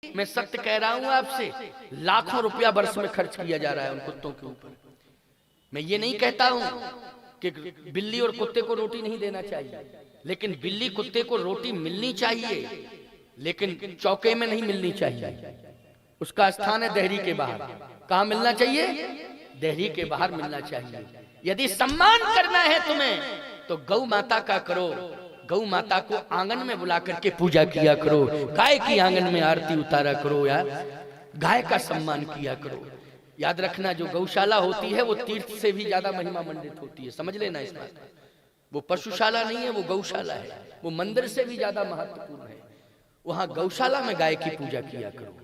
मैं सत्य कह रहा हूं आपसे, लाखों रुपया वर्ष में खर्च किया जा रहा है उन कुत्तों के ऊपर। मैं ये नहीं कहता हूं कि बिल्ली और कुत्ते को रोटी नहीं देना चाहिए, लेकिन बिल्ली कुत्ते को रोटी मिलनी चाहिए, लेकिन चौके में नहीं मिलनी चाहिए। उसका स्थान है देहरी के बाहर। कहाँ मिलना चाहिए? देहरी के बाहर मिलना चाहिए। यदि सम्मान करना है तुम्हें तो गौ माता का करो, गौ माता को आंगन में बुला करके पूजा किया करो, गाय की आंगन में आरती उतारा करो यार, गाय का सम्मान किया करो। याद रखना, जो गौशाला होती है वो तीर्थ से भी ज्यादा महिमा मंडित होती है, समझ लेना इस बात। वो पशुशाला नहीं है, वो गौशाला है, वो मंदिर से भी ज्यादा महत्वपूर्ण है। वहां गौशाला में गाय की पूजा किया करो।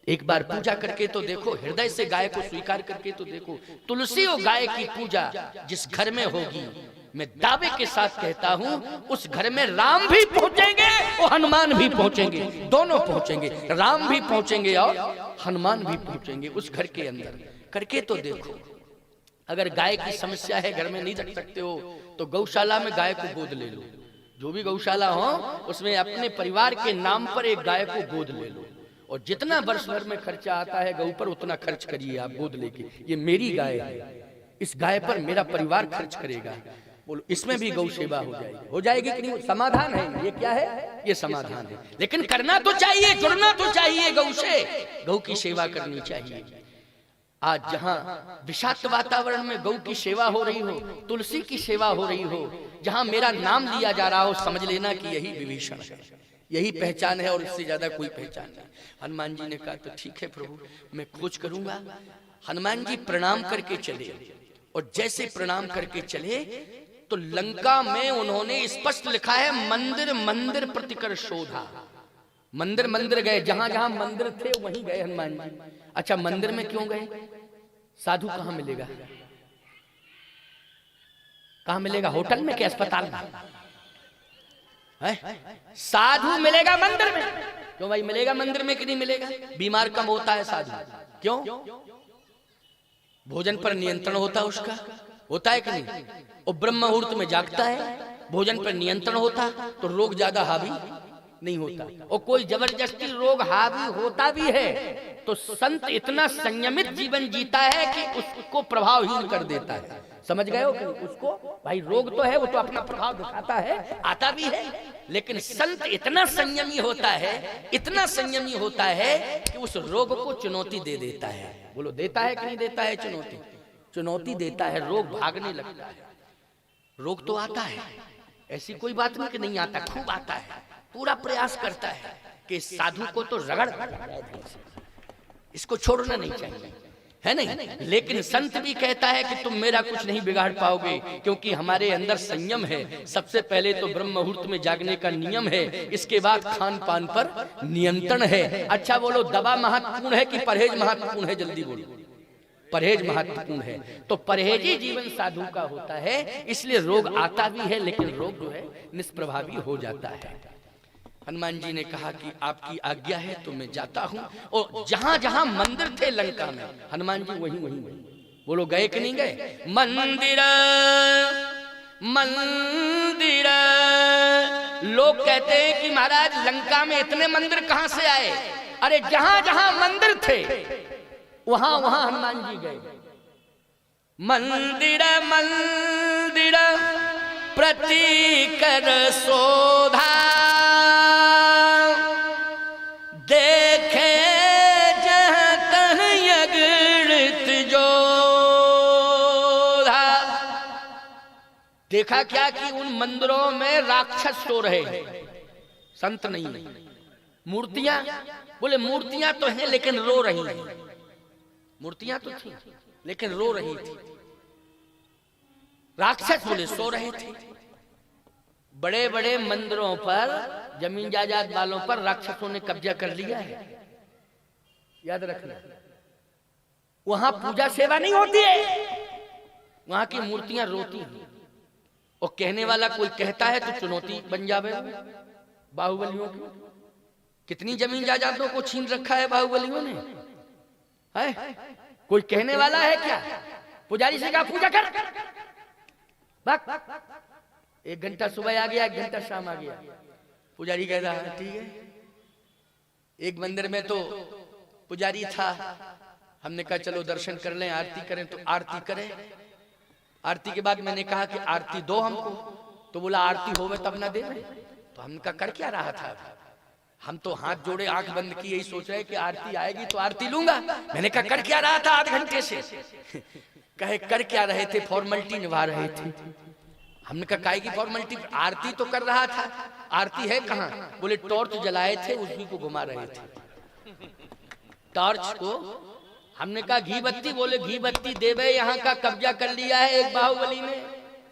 एक बार पूजा करके तो देखो, हृदय से गाय को स्वीकार करके तो देखो। तुलसी और गाय की पूजा जिस घर में होगी, मैं दावे के साथ कहता हूं उस घर में राम भी पहुंचेंगे और हनुमान भी पहुंचेंगे, दोनों पहुंचेंगे। राम भी पहुंचेंगे और हनुमान भी पहुंचेंगे उस घर के अंदर। करके तो देखो। अगर गाय की समस्या है, घर में नहीं रख सकते हो, तो गौशाला में गाय को गोद ले लो। जो भी गौशाला हो उसमें अपने परिवार के नाम पर एक गाय को गोद ले लो, और जितना वर्ष भर में खर्चा आता है गौ पर उतना खर्च करिए आप गोद लेके। ये मेरी गाय है, इस गाय पर मेरा परिवार खर्च करेगा। बोलो, इसमें भी गौ सेवा हो जाएगी कि नहीं? समाधान है ये। क्या है ये? समाधान है। लेकिन करना तो चाहिए, जुड़ना तो चाहिए गौ से, गौ की सेवा करनी चाहिए। आज जहां विषाक्त वातावरण में गौ की सेवा हो रही हो, तुलसी की सेवा हो रही हो, जहां मेरा नाम लिया जा रहा हो, समझ लेना कि यही विभीषण है, यही पहचान है और इससे ज्यादा कोई पहचान नहीं। हनुमान जी ने कहा तो ठीक है प्रभु, मैं खोज करूंगा। हनुमान जी प्रणाम करके चले, और जैसे प्रणाम करके चले तो लंका में उन्होंने स्पष्ट लिखा है, मंदिर मंदिर प्रतिकर शोधा। मंदिर मंदिर गए, जहां जहां मंदिर थे वहीं गए हनुमान जी। अच्छा, मंदिर में क्यों गए? साधु कहां मिलेगा? कहां मिलेगा? होटल में क्या अस्पताल में? साधु मिलेगा मंदिर में। क्यों भाई, मिलेगा मंदिर में कि नहीं मिलेगा? बीमार कम होता है साधु। क्यों? भोजन पर नियंत्रण होता है उसका, होता है कि नहीं? और ब्रह्म मुहूर्त में जागता है, भोजन पर नियंत्रण होता तो रोग ज्यादा हावी नहीं होता। और कोई जबरदस्ती रोग हावी होता भी है तो संत इतना संयमित जीवन जीता है कि उसको प्रभावहीन कर देता है। समझ गए हो कि उसको? भाई रोग तो है, वो तो अपना प्रभाव दिखाता है, आता भी है, लेकिन संत इतना संयमी होता है, इतना संयमी होता है कि उस रोग को चुनौती दे देता है। बोलो, देता है कि नहीं देता है? चुनौती, चुनौती देता है। रोग भागने लगता है। रोग तो आता है, ऐसी कोई बात नहीं कि नहीं आता, खूब आता है। पूरा प्रयास करता है कि साधु को तो रगड़, इसको छोड़ना नहीं चाहिए, है नहीं? लेकिन संत भी कहता है कि तुम मेरा कुछ नहीं बिगाड़ पाओगे, क्योंकि हमारे अंदर संयम है। सबसे पहले तो ब्रह्म मुहूर्त में जागने का नियम है, इसके बाद खान पान पर नियंत्रण है। अच्छा बोलो, दवा महत्वपूर्ण है कि परहेज महत्वपूर्ण है? जल्दी बोलो। परहेज महत्वपूर्ण है। तो परहेजी जीवन साधु का होता है, इसलिए रोग आता भी है, लेकिन रोग जो है निष्प्रभावी हो जाता है। हनुमान जी ने कहा कि आपकी आज्ञा है तो मैं जाता हूं। और जहां जहां मंदिर थे लंका में, हनुमान जी वहीं वहीं बोलो, गए कि नहीं गए? मंदिर मंदिर। लोग कहते हैं कि महाराज लंका में इतने मंदिर कहां से आए? अरे जहां जहां मंदिर थे वहां वहां हनुमान जी गए। मंदिर मंदिर प्रतिकर शोधा, देखे जहां तहीं अगणित जोधा। देखा क्या कि उन मंदिरों में राक्षस सो रहे हैं, संत नहीं है। मूर्तियां, बोले मूर्तियां तो हैं लेकिन रो रही हैं। मूर्तियां तो थी लेकिन रो रही थी। राक्षस बोले सो रहे थे। बड़े बड़े मंदिरों पर, जमीन जायदाद वालों पर राक्षसों ने कब्जा कर लिया है, याद रखना। वहां पूजा सेवा नहीं होती है, वहां की मूर्तियां रोती हैं। और कहने वाला कोई कहता है तो चुनौती बन जावे। बाहुबलियों की कितनी जमीन जायदादों को छीन रखा है बाहुबलियों ने, है? कोई कहने वाला है क्या? पुजारी से कहा पूजा कर, बक 1 घंटा सुबह आ गया, 1 घंटा शाम आ गया। पुजारी कहता है ठीक है। एक मंदिर में तो पुजारी था, हमने कहा चलो दर्शन कर लें, आरती करें, तो आरती करें। आरती के बाद मैंने कहा कि आरती दो हमको, तो बोला आरती होवे तब ना दे रहे। तो हमने कहा कर क्या रहा था, हम तो हाथ जोड़े आंख बंद की यही सोच रहे कि आरती आएगी तो आरती लूंगा। मैंने कहा कर क्या रहा था आध घंटे से? कहे कर क्या रहे थे, फॉर्मेलिटी निभा रहे थे। हमने कहा काहे की फॉर्मेलिटी, आरती तो कर रहा था। आरती है कहाँ? बोले टॉर्च जलाए थे, उसी को घुमा रहे थे टॉर्च को। हमने कहा घी बत्ती, बोले घी बत्ती देवे यहाँ का कब्जा कर लिया है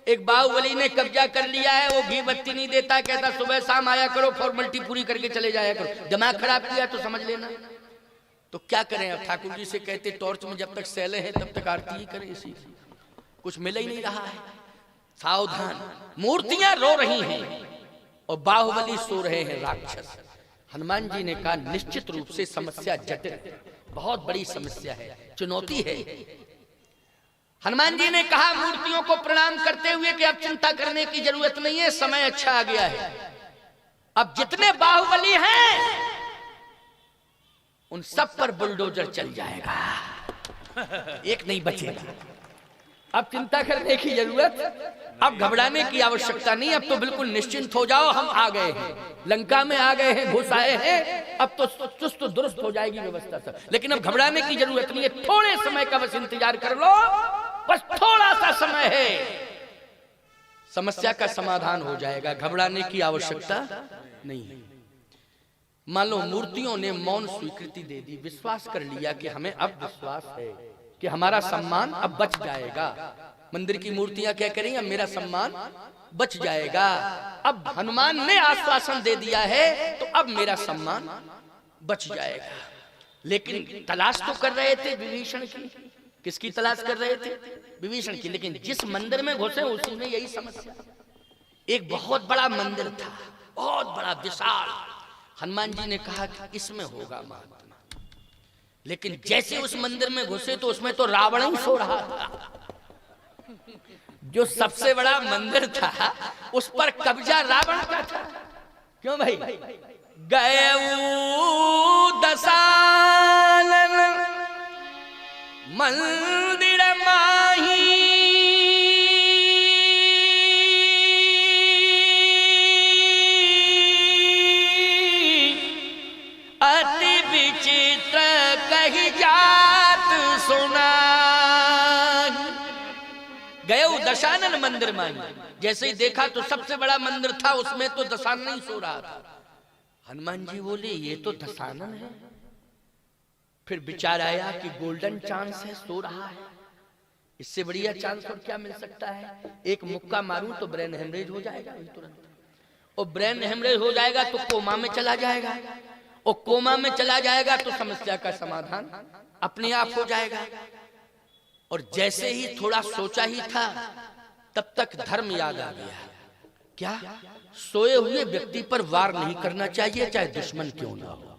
एक बाहुबली ने कब्जा कर लिया है, वो घी बत्ती नहीं देता, कहता सुबह शाम आया करो, फॉर्मेलिटी पूरी करके चले जाया करो। दिमाग खराब किया तो समझ लेना। तो क्या करें अब, ठाकुर जी से कहते टॉर्च में जब तक सैले हैं तब तक आरती ही करें, इसी कुछ मिल ही नहीं रहा है। सावधान, मूर्तियां रो रही हैं और बाहुबली सो रहे हैं राक्षस। हनुमान जी ने कहा निश्चित रूप से समस्या जटिल, बहुत बड़ी समस्या है, चुनौती है। हनुमान जी ने कहा मूर्तियों को प्रणाम करते हुए कि अब चिंता करने की जरूरत नहीं है, समय अच्छा आ गया है। अब जितने बाहुबली हैं उन सब पर बुलडोजर चल जाएगा, एक नहीं बचेगा। अब चिंता करने की जरूरत, अब घबराने की आवश्यकता नहीं, अब तो बिल्कुल निश्चिंत हो जाओ। हम आ गए हैं, लंका में आ गए हैं, घुस आए हैं, अब तो चुस्त दुरुस्त हो जाएगी व्यवस्था सब। लेकिन अब घबराने की जरूरत नहीं है, थोड़े समय का बस इंतजार कर लो, बस थोड़ा सा समय है, समस्या का समाधान हो जाएगा, घबराने की आवश्यकता नहीं है। मान लो मूर्तियों ने मौन स्वीकृति दे दी, विश्वास कर लिया कि हमें अब विश्वास है कि हमारा सम्मान अब बच जाएगा। मंदिर की मूर्तियां क्या करेंगी, अब मेरा सम्मान बच जाएगा। अब हनुमान ने आश्वासन दे दिया है तो अब मेरा सम्मान बच जाएगा। लेकिन तलाश तो कर रहे थे विभीषण की, किसकी तलाश कर रहे थे? विभीषण की। लेकिन जिस मंदिर में घुसे उसी में यही समस्या। एक बहुत बड़ा मंदिर था, बहुत बड़ा विशाल। हनुमान जी ने कहा कि इसमें होगा महात्मा। लेकिन जैसे उस मंदिर में घुसे तो उसमें तो रावण ही सो रहा था। जो सबसे बड़ा मंदिर था उस पर कब्जा रावण का था। क्यों भाई? गए दशानन मंदिर माही, अति विचित्र कही जात सुना। गए दशानन मंदिर माही, जैसे ही देखा तो सबसे बड़ा मंदिर था, उसमें तो दशानन ही सो रहा था। हनुमान जी बोले ये तो दशानन है। फिर विचार आया कि गोल्डन चांस है, सो रहा है, इससे बढ़िया चांस और क्या मिल सकता है। एक मुक्का मारूं तो ब्रेन हेमरेज हो जाएगा तुरंत, और ब्रेन हेमरेज हो जाएगा तो कोमा में चला जाएगा, और कोमा में चला जाएगा तो समस्या का समाधान अपने आप हो जाएगा। और जैसे ही थोड़ा सोचा ही था तब तक धर्म याद आ गया। क्या? सोए हुए व्यक्ति पर वार नहीं करना चाहिए, चाहे दुश्मन क्यों ना हो।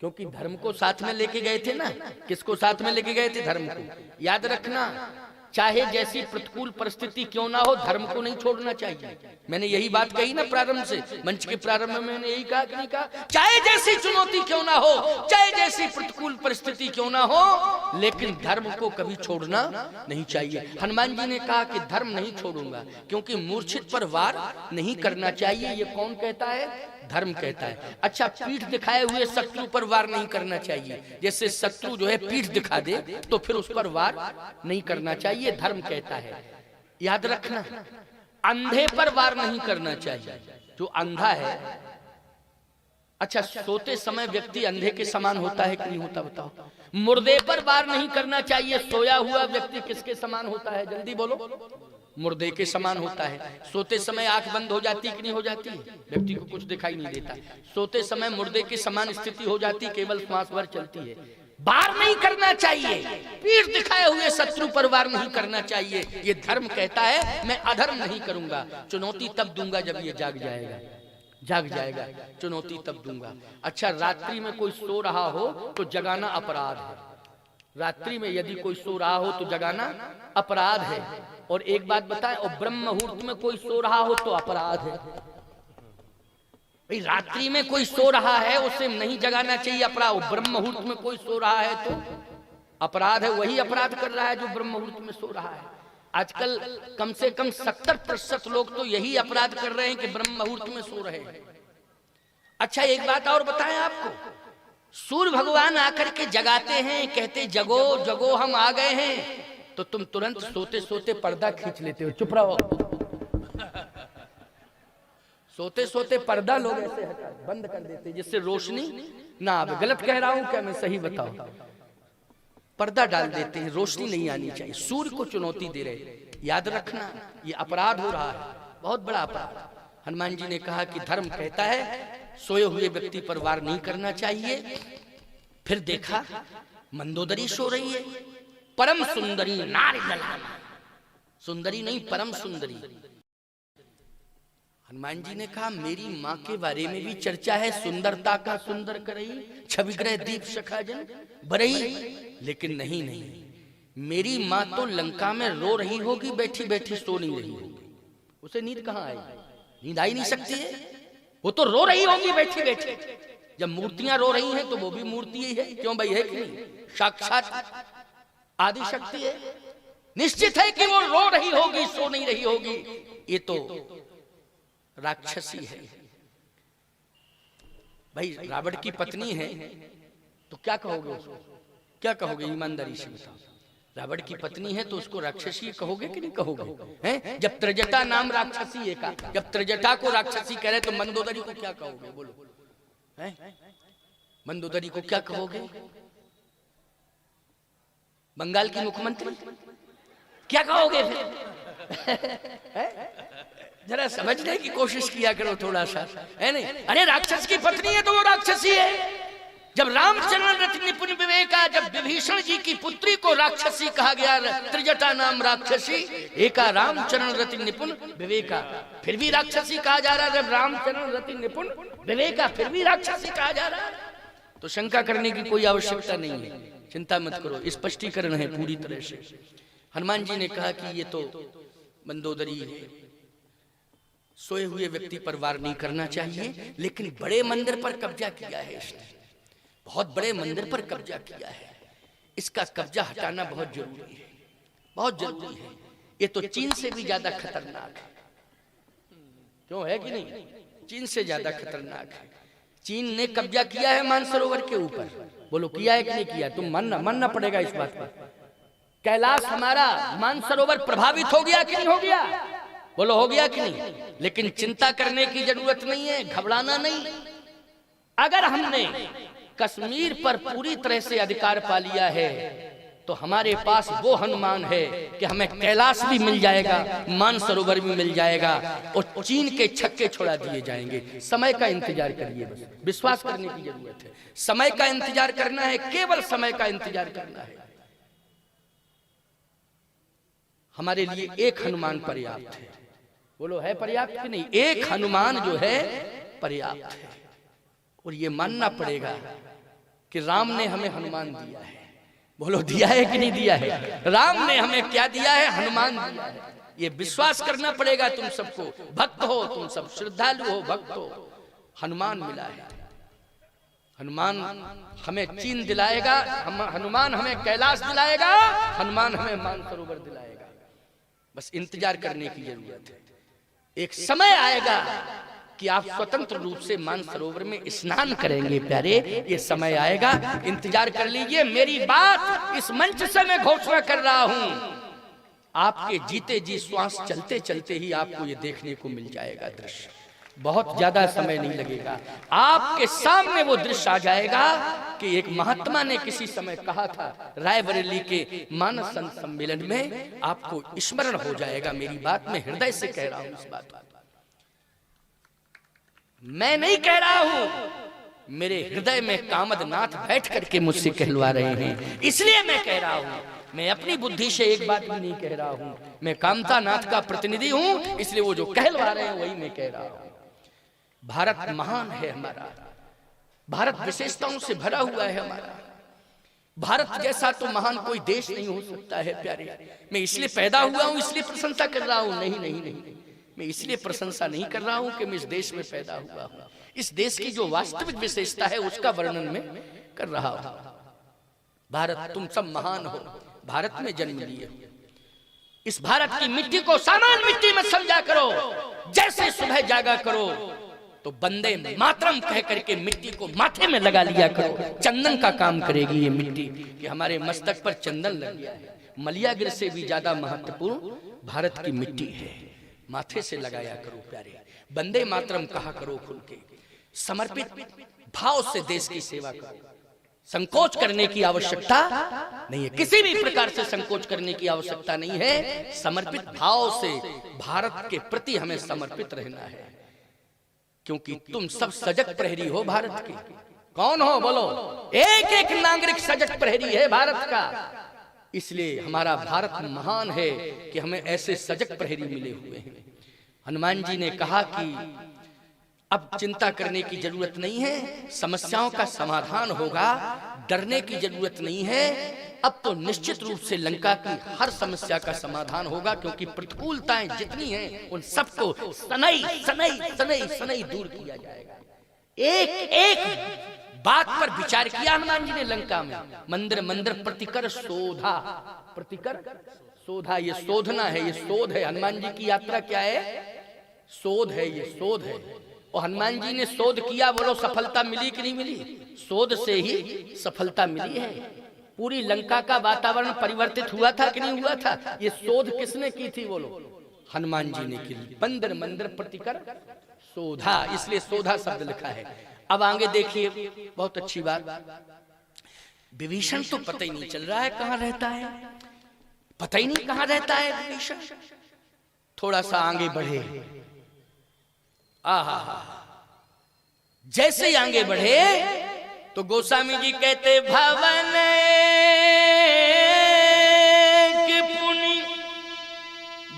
क्योंकि धर्म को साथ में लेके गए थे ना। किसको साथ में लेके गए थे? धर्म को। याद रखना, चाहे जैसी प्रतिकूल परिस्थिति क्यों ना हो, धर्म को नहीं छोड़ना चाहिए। मैंने यही बात कही ना प्रारंभ से, मंच के प्रारंभ में मैंने यही कहा कि नहीं कहा, चाहे जैसी चुनौती क्यों ना हो, चाहे जैसी प्रतिकूल परिस्थिति क्यों ना हो, लेकिन धर्म को कभी छोड़ना नहीं चाहिए। हनुमान जी ने कहा कि धर्म नहीं छोड़ूंगा, क्योंकि मूर्छित पर वार नहीं करना चाहिए। ये कौन कहता है? धर्म कहता है। अच्छा, पीठ दिखाए हुए शत्रु पर वार नहीं करना चाहिए। जैसे शत्रु जो है पीठ दिखा दे तो फिर उस पर वार नहीं करना चाहिए, धर्म कहता है। याद रखना, अंधे पर वार नहीं करना चाहिए, जो अंधा है। अच्छा, सोते समय व्यक्ति अंधे के समान होता है कि नहीं होता, बताओ? मुर्दे पर वार नहीं करना चाहिए। सोया हुआ व्यक्ति किसके समान होता है? जल्दी बोलो। मुर्दे के समान होता है। सोते समय आंख बंद हो जाती कि नहीं हो जाती? व्यक्ति को कुछ दिखाई नहीं देता। सोते समय मुर्दे के समान स्थिति हो जाती, केवल श्वास भर चलती है। वार नहीं करना चाहिए, पीठ दिखाए हुए शत्रु पर वार नहीं करना चाहिए। ये धर्म कहता है मैं अधर्म नहीं करूंगा। चुनौती तब दूंगा जब ये जाग जाएगा, चुनौती तब दूंगा। अच्छा, रात्रि में कोई सो रहा हो तो जगाना अपराध है। रात्रि में यदि कोई सो रहा हो तो जगाना अपराध है। और एक बात बताएं, और ब्रह्म मुहूर्त में कोई सो रहा हो तो अपराध है। भाई रात्रि में कोई सो रहा है उसे नहीं जगाना चाहिए अपराध, ब्रह्म मुहूर्त में कोई सो रहा है तो अपराध है, वही अपराध कर रहा है जो ब्रह्म मुहूर्त में सो रहा है। आजकल कम से कम 70% लोग तो यही अपराध कर रहे हैं कि ब्रह्म मुहूर्त में सो रहे हैं। अच्छा एक बात और बताएं आपको, सूर्य भगवान आकर के जगाते हैं, कहते जगो जगो हम आ गए हैं, तो तुम तुरंत सोते सोते पर्दा खींच लेते हो, चुप रहो। सोते सोते पर्दा लोग ऐसे बंद कर देते जिससे रोशनी ना आवे। गलत कह रहा हूं क्या मैं, सही बताओ? पर्दा डाल देते हैं, रोशनी नहीं आनी चाहिए। सूर्य को चुनौती दे रहे, याद रखना ये अपराध हो रहा है, बहुत बड़ा अपराध। हनुमान जी ने कहा कि धर्म कहता है सोए हुए व्यक्ति पर वार नहीं करना चाहिए। फिर देखा मंदोदरी सो रही है, परम सुंदरी नारी ललाना, सुंदरी नहीं परम सुंदरी। हनुमान जी ने कहा मेरी माँ के बारे में भी चर्चा है, सुंदरता का सुंदर करई छवि ग्रह दीप सखा जन बरई, लेकिन नहीं नहीं, मेरी माँ तो लंका में रो रही होगी, बैठी बैठी सो नहीं रही होगी। उसे नींद कहाँ आई? नींद आई नहीं सकती है, वो तो रो रही होगी बैठी बैठी। जब मूर्तियां रो रही हैं तो वो भी मूर्ति ही है, क्यों भाई, है कि नहीं? साक्षात आदि शक्ति है, निश्चित है कि वो रो रही होगी, सो नहीं रही होगी। ये तो राक्षसी है भाई, रावण की पत्नी है, तो क्या कहोगे उसको? क्या कहोगे ईमानदारी से बताओ? रावण की पत्नी है तो उसको राक्षसी कहोगे कि नहीं कहोगे? हैं? जब त्रिजटा नाम राक्षसी है का, जब त्रिजटा को राक्षसी कह रहे तो मंदोदरी को क्या कहोगे? बोलो, हैं? मंदोदरी को क्या कहोगे? बंगाल की मुख्यमंत्री क्या कहोगे फिर? जरा समझने की कोशिश किया करो थोड़ा सा, है नहीं? अरे राक्षस की पत्नी है तो वो राक्षसी है। जब रामचरण रति निपुण विवेका, जब विभीषण जी की पुत्री को राक्षसी कहा गया, त्रिजटा नाम राक्षसी एका रामचरण रति निपुण विवेका, फिर भी राक्षसी कहा जा रहा है। जब रामचरण रति निपुण विवेका फिर भी राक्षसी कहा जा रहा है, तो शंका करने की कोई आवश्यकता नहीं है। चिंता मत करो, स्पष्टीकरण है पूरी तरह से। हनुमान जी ने कहा कि ये तो मंदोदरी है, सोए हुए व्यक्ति पर वार नहीं करना चाहिए, लेकिन बड़े मंदिर पर कब्जा किया है इसने, बहुत बड़े मंदिर पर कब्जा किया है, इसका कब्जा हटाना बहुत जरूरी है, बहुत जरूरी है। ये तो चीन से भी ज्यादा खतरनाक है, क्यों है कि नहीं? चीन से ज्यादा खतरनाक है। चीन ने कब्जा किया है मानसरोवर के ऊपर, बोलो किया है कि नहीं किया? तुम मानना पड़ेगा इस बात पर। कैलाश हमारा मानसरोवर प्रभावित हो गया कि नहीं हो गया? बोलो हो गया कि नहीं? लेकिन चिंता करने की जरूरत नहीं है, घबराना नहीं। अगर हमने कश्मीर पर पूरी तरह से अधिकार पा लिया है तो हमारे पास वो हनुमान है कि हमें कैलाश भी मिल जाएगा, मानसरोवर भी मिल जाएगा, और चीन के छक्के छोड़ा दिए जाएंगे। समय का इंतजार करिए, बस विश्वास करने की जरूरत है। समय का इंतजार करना है, केवल समय का इंतजार करना है। हमारे लिए एक हनुमान पर्याप्त है। बोलो है पर्याप्त कि नहीं? एक हनुमान जो है पर्याप्त है। और ये मानना पड़ेगा कि राम ने हमें हनुमान दिया है। बोलो दिया है कि नहीं दिया है? राम ने हमें क्या दिया है? हनुमान दिया है। ये विश्वास करना पड़ेगा तुम सबको। भक्त हो तुम सब, श्रद्धालु हो, भक्त हो, हनुमान मिला है। हनुमान हमें चीन दिलाएगा, हनुमान हमें कैलाश दिलाएगा, हनुमान हमें मानसरोवर दिलाएगा। बस इंतजार करने की जरूरत है। एक समय आएगा कि आप स्वतंत्र रूप से मानसरोवर में स्नान करेंगे प्यारे, ये समय आएगा, इंतजार कर लीजिए। मेरी बात इस मंच से मैं घोषणा कर रहा हूं, आपके जीते जी श्वास चलते चलते ही आपको ये देखने को मिल जाएगा दृश्य। बहुत ज्यादा समय नहीं लगेगा, आपके सामने वो दृश्य आ जाएगा कि एक महात्मा ने किसी समय कहा था रायबरेली के मानस सम्मेलन में, आपको स्मरण हो जाएगा। मेरी बात मैं हृदय से कह रहा हूं, इस बात मैं नहीं कह रहा हूं, मेरे हृदय में कामदनाथ बैठ करके मुझसे कहलवा रहे हैं, इसलिए मैं कह रहा हूं। मैं अपनी बुद्धि से एक बात भी नहीं कह रहा हूं, मैं कामता नाथ का प्रतिनिधि हूं, इसलिए वो जो कहलवा रहे हैं वही मैं कह रहा हूं। भारत महान है हमारा, भारत विशेषताओं से भरा हुआ है हमारा। भारत जैसा तो महान कोई देश नहीं हो सकता है प्यारे। मैं इसलिए पैदा हुआ हूं, इसलिए प्रशंसा कर रहा हूं? नहीं नहीं नहीं, मैं इसलिए प्रशंसा नहीं कर रहा हूं कि मैं इस देश में पैदा हुआ हूं, इस देश की जो वास्तविक विशेषता है उसका वर्णन में कर रहा हूं। भारत तुम सब महान हो, भारत में जन्म लिए, इस भारत की मिट्टी को सामान्य मिट्टी में समझा करो। जैसे सुबह जागा करो तो बंदे मातरम कह करके मिट्टी को माथे में लगा लिया करो। चंदन का काम करेगी ये मिट्टी कि हमारे मस्तक पर चंदन लग गया है। मलियागिर से भी ज्यादा महत्वपूर्ण भारत की मिट्टी है। माथे से लगाया करो प्यारे, बंदे मातरम कहा करो खुल के, समर्पित भाव से देश की सेवा करो। संकोच करने की आवश्यकता नहीं है, किसी भी प्रकार से संकोच करने की आवश्यकता नहीं है। समर्पित भाव से भारत के प्रति हमें समर्पित रहना है, क्योंकि तुम सब सजग प्रहरी हो भारत के। कौन हो बोलो? एक एक नागरिक सजग प्रहरी है भारत का। इसलिए हमारा भारत महान है कि हमें ऐसे सजग प्रहरी मिले हुए हैं। हनुमान जी ने कहा कि अब चिंता करने की जरूरत नहीं है, समस्याओं का समाधान होगा, डरने की जरूरत नहीं है। अब तो निश्चित रूप से लंका की हर समस्या का समाधान होगा, क्योंकि प्रतिकूलताएं जितनी हैं उन सबको सनई सनई सनई सनई दूर किया जाएगा। एक एक बात पर विचार किया हनुमान जी ने लंका में। मंदिर मंदिर प्रतिकर शोधा, प्रतिकर शोधा, ये शोधना है, ये शोध है। हनुमान जी की यात्रा क्या है? शोध है, ये शोध है। और हनुमान जी ने शोध किया, बोलो सफलता मिली कि नहीं मिली? शोध से ही सफलता मिली है। पूरी लंका का वातावरण परिवर्तित हुआ था कि नहीं हुआ था? ये शोध किसने की थी बोलो? हनुमान जी ने की। मंदिर मंदिर प्रतिकर शोधा, इसलिए शोधा शब्द लिखा है। अब आगे देखिए, बहुत अच्छी बात। विभीषण तो पता ही नहीं चल रहा है कहां रहता है, पता ही नहीं कहां रहता है विभीषण। थोड़ा सा आगे बढ़े, आहा, जैसे ही आगे बढ़े तो गोस्वामी जी कहते भवन के पुनि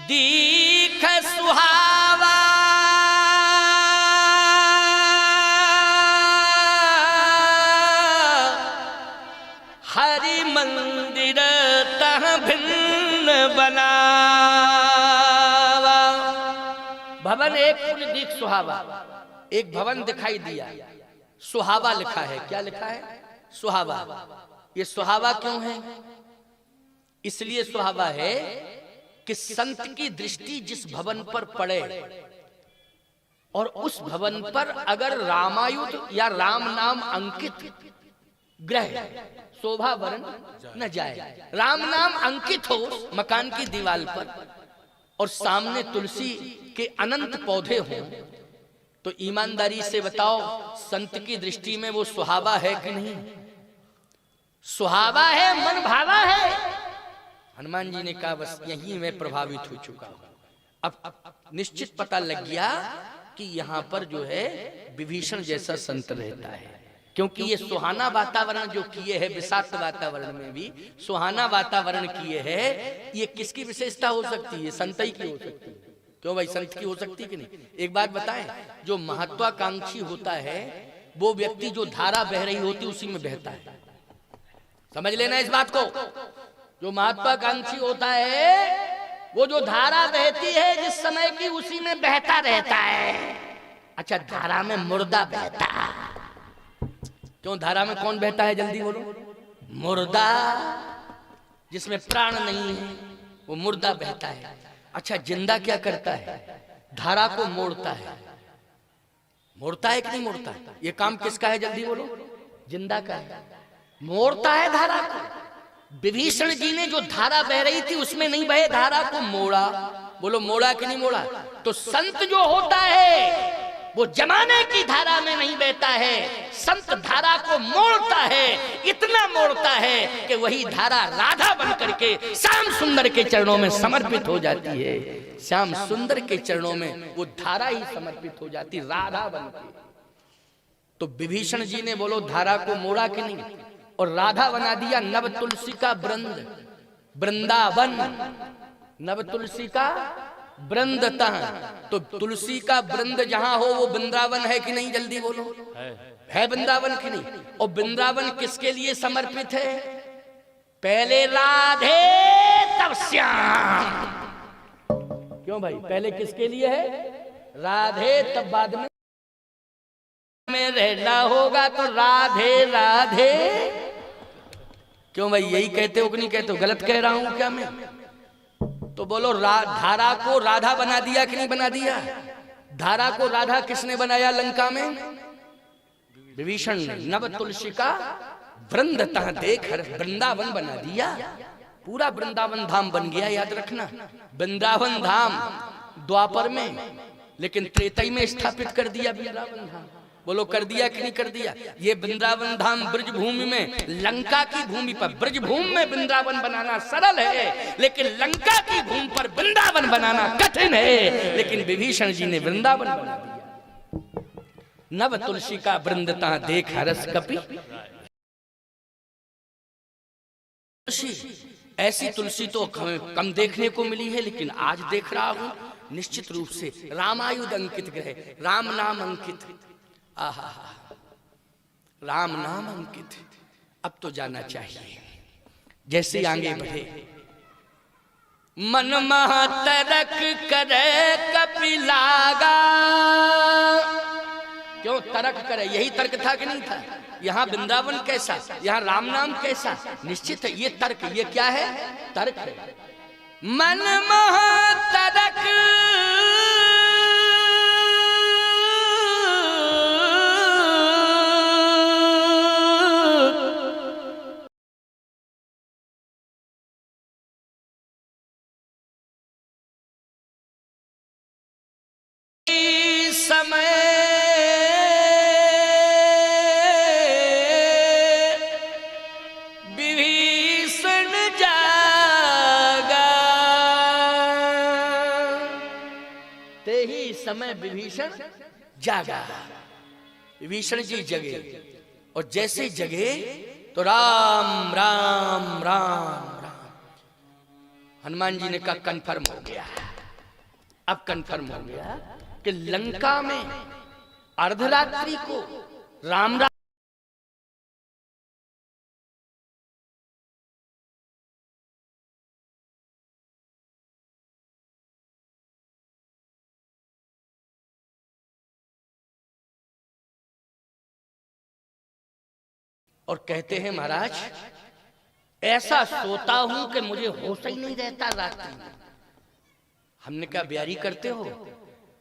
दीख सुहावा, हरि मंदिर तह भिन्न बनावा। भवन एक पुनि दीख सुहावा, एक भवन दिखाई दिया, सुहावा लिखा है। क्या लिखा है? सुहावा। ये सुहावा क्यों है? इसलिए सुहावा है कि संत की दृष्टि जिस भवन पर पड़े और उस भवन पर अगर रामायुध या राम नाम अंकित ग्रह शोभा वरण न जाए। राम नाम अंकित हो मकान की दीवार पर और सामने तुलसी के अनंत पौधे हों, तो ईमानदारी से बताओ संत की दृष्टि में वो सुहावा है कि नहीं? सुहावा है, मन भावा है। हनुमान जी ने कहा बस यही मैं प्रभावित हो चुका हूं। अब निश्चित पता लग गया कि यहाँ पर जो है विभीषण जैसा संत रहता है, क्योंकि ये सुहाना वातावरण जो किए है, विषाक्त वातावरण में भी सुहाना वातावरण किए है। ये किसकी विशेषता हो सकती है? संत ही की हो सकती है। क्यों भाई, संत की हो सकती कि नहीं? एक बात बताएं, जो महत्वाकांक्षी होता है वो व्यक्ति जो धारा बह रही होती उसी में बहता है। समझ लेना इस बात को। जो महत्वाकांक्षी होता है वो जो धारा बहती है जिस समय की उसी में बहता रहता है। अच्छा, धारा में मुर्दा बहता। क्यों धारा में कौन बहता है? जल्दी बोलो। मुर्दा, जिसमें प्राण नहीं है वो मुर्दा बहता है। अच्छा, जिंदा क्या करता है? धारा को मोड़ता है। मोड़ता है कि नहीं मोड़ता? ये काम किसका है? जल्दी बोलो। जिंदा का है, मोड़ता है धारा को। विभीषण जी ने जो धारा बह रही थी उसमें नहीं बहे, धारा को मोड़ा। बोलो मोड़ा कि नहीं मोड़ा? तो संत जो होता है वो जमाने की धारा में नहीं बहता है, संत धारा को मोड़ता है। इतना मोड़ता है कि वही धारा राधा बन करके श्याम सुंदर के चरणों में समर्पित हो जाती है। श्याम सुंदर के चरणों में वो धारा ही समर्पित हो जाती, राधा बन के। तो विभीषण जी ने बोलो धारा को मोड़ा कि नहीं, और राधा बना दिया। नव तुलसी का वृंद, वृंदावन, नव तुलसी का वृंदतः। तो तुलसी का वृंद जहां हो वो वृंदावन है कि नहीं? जल्दी बोलो। है वृंदावन कि नहीं? और वृंदावन किसके लिए समर्पित है? पहले राधे तब श्याम। क्यों भाई? पहले किसके लिए है? राधे, तब बाद में में रहना होगा तो राधे राधे। क्यों भाई, यही कहते हो कि नहीं कहते हो? गलत कह रहा हूं क्या मैं? तो बोलो, धारा को राधा बना दिया कि नहीं बना दिया? धारा को राधा किसने बनाया लंका में? विभीषण ने। नव तुलसी का वृंद तह देख वृंदावन बना दिया। पूरा वृंदावन धाम बन गया, याद रखना। वृंदावन धाम द्वापर में, लेकिन त्रेतई में स्थापित कर दिया वृंदावन धाम। बोलो, कर दिया कि नहीं कर दिया? ये वृंदावन धाम ब्रज भूमि में, लंका की भूमि पर, ब्रज भूमि में वृंदावन बनाना सरल है, लेकिन लंका की भूमि पर वृंदावन बनाना कठिन है। लेकिन विभीषण जी ने वृंदावन बना दिया। नव तुलसी का वृंदता देख हरस कपि। ऐसी तुलसी तो हमें कम देखने को मिली है, लेकिन आज देख रहा हूं निश्चित रूप से। रामायुध अंकित ग्रह, राम नाम अंकित। आहा, राम नाम अंकित। अब तो जाना चाहिए। जैसे आगे बढ़े, मन महातरक करे कपि लागा। क्यों तरक करे? यही तर्क था कि नहीं था? यहाँ वृंदावन कैसा, यहाँ राम नाम कैसा? निश्चित है ये तर्क। ये क्या है? तर्क है। मन महातरक समय विभीषण जागा। ते ही समय विभीषण जागा। विभीषण जी जगे, और जैसे जगे तो राम राम राम राम। हनुमान जी ने कहा कन्फर्म हो गया। अब कन्फर्म हो गया कि लंका में अर्धरात्रि को राम राम। और कहते हैं महाराज, ऐसा सोता हूं कि मुझे होश ही नहीं रहता रात्रि में। हमने कहा ब्यारी करते हो?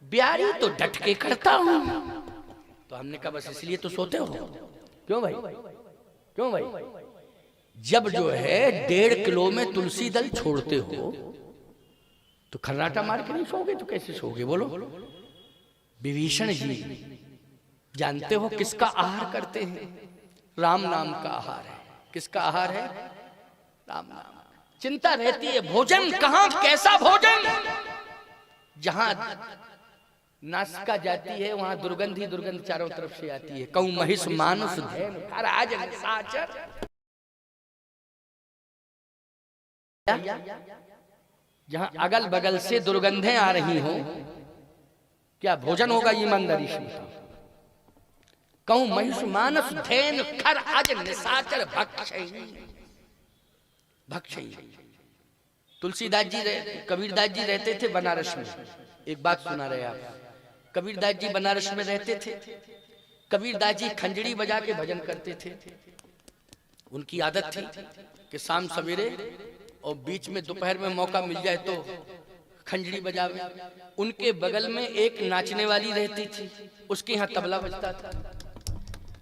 ब्यारी तो डट के करता हूं। तो हमने कहा बस इसलिए तो सोते हो। क्यों भाई? क्यों भाई? जब जो है 1.5 किलो में तुलसी दल छोड़ते हो तो खर्राटा मार के नहीं सोगे तो कैसे सोगे? बोलो। विभीषण जी जानते हो किसका आहार करते हैं? राम नाम का आहार है। किसका आहार है? राम नाम। चिंता रहती है भोजन कहां, कैसा भोजन? जहां नासिका जाती है वहां दुर्गंध ही दुर्गंध चारों तरफ से आती है। कहूं महिष मानुष धैन खराज निशाचर। जहां अगल बगल से दुर्गंधें आ रही हो, क्या भोजन होगा? ईमानदारी से कहूं महिष मानस धैन खर आज निशाचर भक्षयी। भक्षयी। तुलसीदास जी कबीरदास जी रहते थे बनारस में। एक बात सुना रहे आप। कबीरदास जी बनारस में रहते थे। कबीरदास जी खंजड़ी बजा के भजन करते थे। उनकी आदत थी कि शाम सवेरे और बीच में दोपहर में मौका मिल जाए तो खंजड़ी बजावे। उनके बगल में एक नाचने वाली रहती थी, उसके यहाँ तबला बजता था,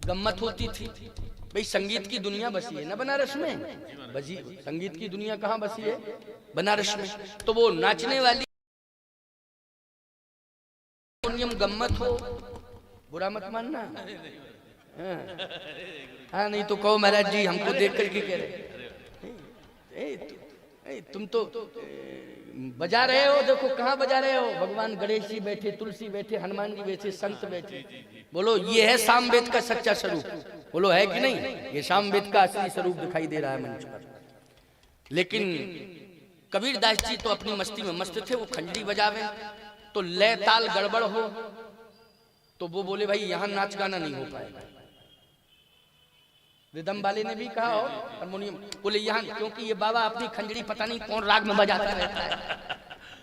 गम्मत होती थी। भाई संगीत की दुनिया बसी है ना बनारस में। बजी संगीत की दुनिया कहाँ बसी है? बनारस में। तो वो नाचने वाली गम्मत हो, बुरा मत मानना। हाँ नहीं तो कहो महाराज जी हमको देख करके कह रहे तुम तो बजा रहे हो। देखो कहाँ बजा रहे हो? भगवान गणेश जी बैठे, तुलसी बैठे, हनुमान जी बैठे, संत बैठे। बोलो ये है सामवेद का सच्चा स्वरूप? बोलो है कि नहीं? ये सामवेद का असली स्वरूप दिखाई दे रहा है मंच पर। लेकिन कबीरदास जी तो अपनी मस्ती में मस्त थे। वो खंजरी बजावे तो लय ताल गड़बड़ हो तो वो बोले भाई यहाँ नाच गाना नहीं हो पाएगा। रिदम वाले ने भी कहा हो, हारमोनियम बोले यहाँ, क्योंकि ये बाबा अपनी खंजरी पता नहीं कौन राग में बजाता रहता है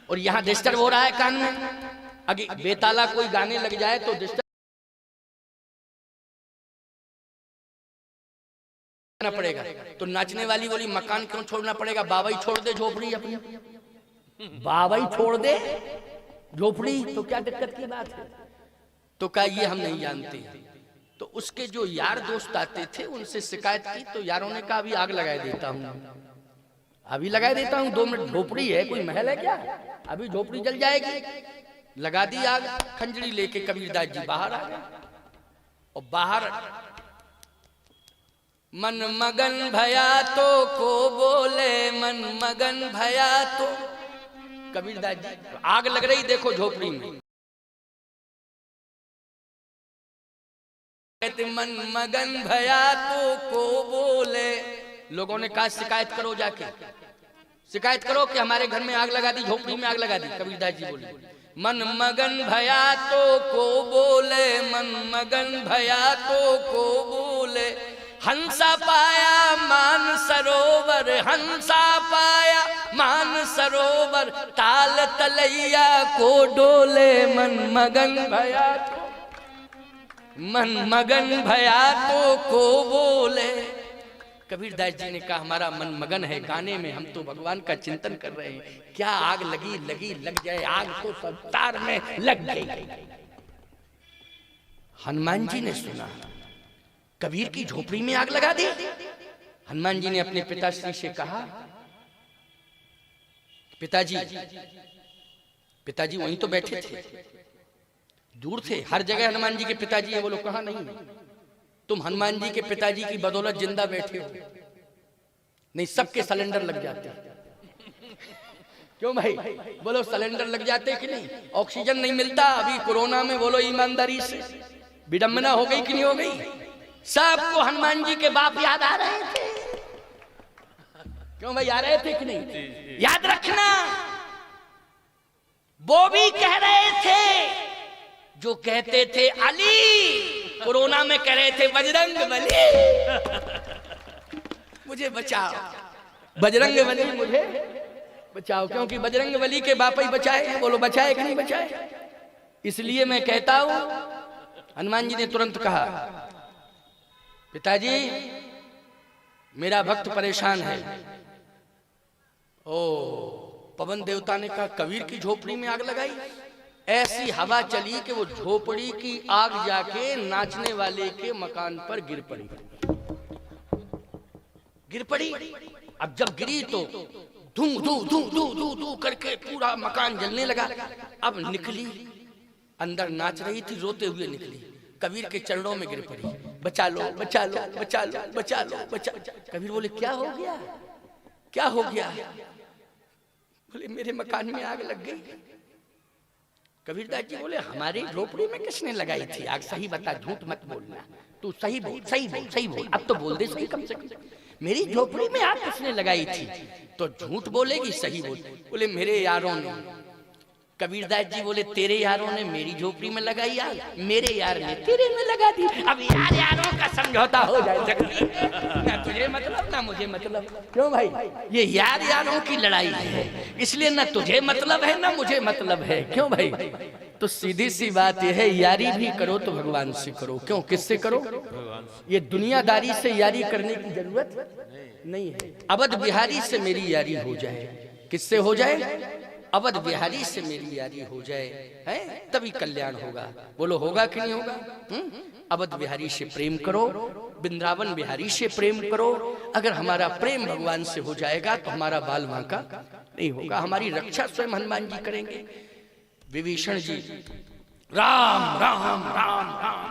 और यहाँ डिस्टर्ब हो रहा है कान में। अगर बेताला कोई गाने लग जाए तो डिस्टर्ब ना पड़ेगा। तो नाचने वाली बोली मकान क्यों छोड़ना पड़ेगा, बाबा ही छोड़ दे झोपड़ी अपनी, बाबा ही छोड़ दे झोपड़ी, तो क्या दिक्कत की बात है। तो कहा ये हम नहीं जानते। तो उसके जो यार दोस्त आते थे उनसे शिकायत की, तो यारों ने कहा अभी आग लगा देता हूँ, अभी लगा देता हूँ, 2 मिनट, झोपड़ी है कोई महल है क्या, अभी झोपड़ी जल जाएगी। लगा दी आग। खंजरी लेके कबीरदास जी बाहर आ गए और बाहर मन मगन भया तो को बोले, मन मगन भया तो। कबीरदास जी आग लग रही देखो झोपड़ी में, कहते मन मगन भया तो को बोले। लोगों ने कहा शिकायत करो, जाके शिकायत करो कि हमारे घर में आग लगा दी, झोपड़ी में आग लगा दी। कबीरदास जी बोले मन मगन भया तो को बोले, मन मगन भया तो को बोले। हंसा पाया मान सरोवर, हंसा पाया मान सरोवर, ताल तलैया को डोले। मन मगन भया तो, मन मगन भया तो को बोले। कबीरदास जी ने कहा हमारा मन मगन है गाने में, हम तो भगवान का चिंतन कर रहे हैं। क्या आग लगी लगी लग जाए, आग तो संसार में लग गई। हनुमान जी ने सुना कबीर की झोपड़ी में आग लगा दी। हनुमान जी ने अपने पिताश्री से कहा पिताजी, पिताजी वहीं तो बैठे थे, दूर थे, हर जगह हनुमान जी के पिताजी है, बोलो कहां नहीं, तुम हनुमान जी के पिताजी की बदौलत जिंदा बैठे हो, नहीं सबके सिलेंडर लग जाते। क्यों भाई, बोलो सिलेंडर लग जाते कि नहीं, ऑक्सीजन नहीं मिलता अभी कोरोना में, बोलो ईमानदारी से विडंबना हो गई कि नहीं हो गई। सबको हनुमान जी के बाप याद आ रहे थे। क्यों भाई, आ रहे थे कि नहीं, याद रखना। वो भी कह रहे थे जो कहते थे अली, कोरोना में कह रहे थे बजरंग बली मुझे बचाओ, बजरंग बली मुझे बचाओ, क्योंकि बजरंग बली के बाप ही बचाए। बोलो बचाए कि नहीं बचाए। इसलिए मैं कहता हूं, हनुमान जी ने तुरंत कहा पिताजी मेरा भक्त परेशान है। ओ, पवन देवता ने कहा कबीर की झोपड़ी में आग लगाई। ऐसी हवा चली कि वो झोपड़ी की आग जाके नाचने वाले के मकान पर गिर पड़ी, गिर पड़ी। अब जब गिरी तो धू धू धू धू धू धू करके पूरा मकान जलने लगा। अब निकली, अंदर नाच रही थी, रोते हुए निकली, कबीर के चरणों में गिर पड़ी, बचा लो बचा लो बचा लो बचा लो बचा। कबीर बोले क्या हो गया, क्या हो गया। बोले मेरे मकान में आग लग गई। कबीरदास जी बोले हमारी झोपड़ी में किसने लगाई थी आग, सही बता, झूठ मत बोलना, तू सही बोल, सही बोल, सही बोल, अब तो बोल दे सही कम से कम, मेरी झोपड़ी में आग किसने लगाई थी। तो झूठ बोलेगी सही बोल। बोले मेरे यारों ने। कबीरदास जी बोले तेरे यारों ने मेरी झोपड़ी में लगाई आग, मेरे यार ने तेरे में लगा दी। अब यार यारों का समझौता हो जाए, ना तुझे मतलब ना मुझे मतलब। क्यों भाई, ये यार यारों की लड़ाई है, इसलिए ना तुझे मतलब है ना मुझे मतलब है। क्यों भाई, तो सीधी सी बात यह है, यारी भी करो तो भगवान से करो। क्यों, किससे करो, ये दुनियादारी से यारी करने की जरूरत नहीं है। अवध बिहारी से मेरी यारी हो जाए, किससे हो जाए, अवध बिहारी से मेरी यारी हो जाए, है तभी कल्याण होगा। बोलो होगा कि नहीं होगा। अवध बिहारी से प्रेम करो, वृंदावन बिहारी से प्रेम करो। अगर हमारा प्रेम भगवान से हो जाएगा तो हमारा बाल वांका नहीं होगा, हमारी रक्षा स्वयं हनुमान जी करेंगे। विभीषण जी राम राम राम राम